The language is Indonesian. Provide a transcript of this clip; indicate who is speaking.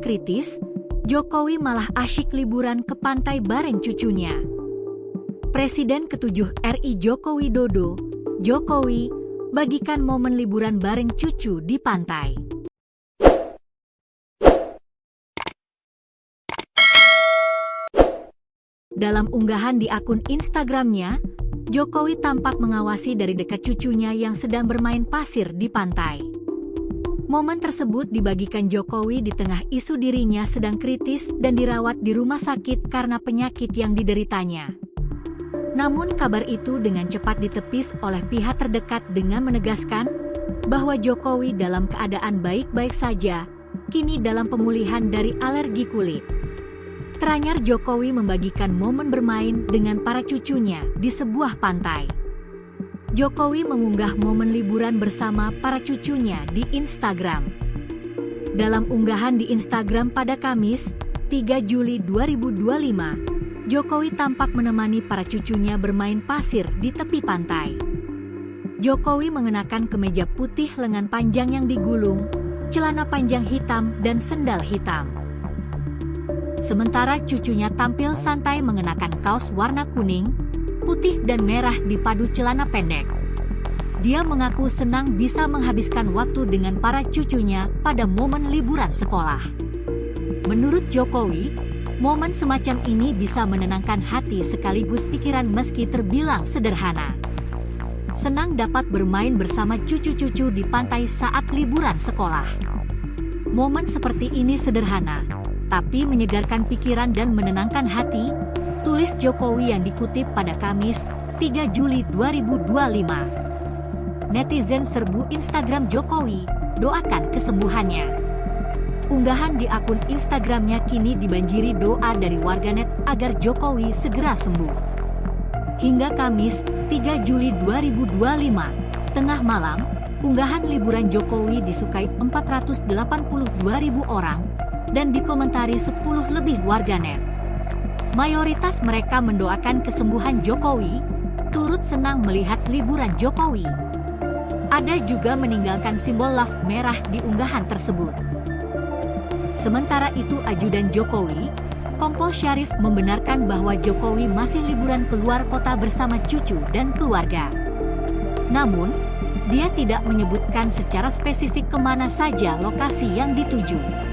Speaker 1: kritis, Jokowi malah asyik liburan ke pantai bareng cucunya. Presiden ke-7 RI Joko Widodo, Jokowi, bagikan momen liburan bareng cucu di pantai. Dalam unggahan di akun Instagramnya, Jokowi tampak mengawasi dari dekat cucunya yang sedang bermain pasir di pantai. Momen tersebut dibagikan Jokowi di tengah isu dirinya sedang kritis dan dirawat di rumah sakit karena penyakit yang dideritanya. Namun kabar itu dengan cepat ditepis oleh pihak terdekat dengan menegaskan bahwa Jokowi dalam keadaan baik-baik saja, kini dalam pemulihan dari alergi kulit. Teranyar Jokowi membagikan momen bermain dengan para cucunya di sebuah pantai. Jokowi mengunggah momen liburan bersama para cucunya di Instagram. Dalam unggahan di Instagram pada Kamis, 3 Juli 2025, Jokowi tampak menemani para cucunya bermain pasir di tepi pantai. Jokowi mengenakan kemeja putih lengan panjang yang digulung, celana panjang hitam dan sendal hitam. Sementara cucunya tampil santai mengenakan kaos warna kuning, putih dan merah dipadu celana pendek. Dia mengaku senang bisa menghabiskan waktu dengan para cucunya pada momen liburan sekolah. Menurut Jokowi, momen semacam ini bisa menenangkan hati sekaligus pikiran meski terbilang sederhana. Senang dapat bermain bersama cucu-cucu di pantai saat liburan sekolah. Momen seperti ini sederhana, tapi menyegarkan pikiran dan menenangkan hati, tulis Jokowi yang dikutip pada Kamis, 3 Juli 2025. Netizen serbu Instagram Jokowi, doakan kesembuhannya. Unggahan di akun Instagramnya kini dibanjiri doa dari warganet agar Jokowi segera sembuh. Hingga Kamis, 3 Juli 2025, tengah malam, unggahan liburan Jokowi disukai 482.000 orang dan dikomentari 10 lebih warganet. Mayoritas mereka mendoakan kesembuhan Jokowi, turut senang melihat liburan Jokowi. Ada juga meninggalkan simbol love merah di unggahan tersebut. Sementara itu ajudan Jokowi, Kompol Syarif membenarkan bahwa Jokowi masih liburan keluar kota bersama cucu dan keluarga. Namun, dia tidak menyebutkan secara spesifik kemana saja lokasi yang dituju.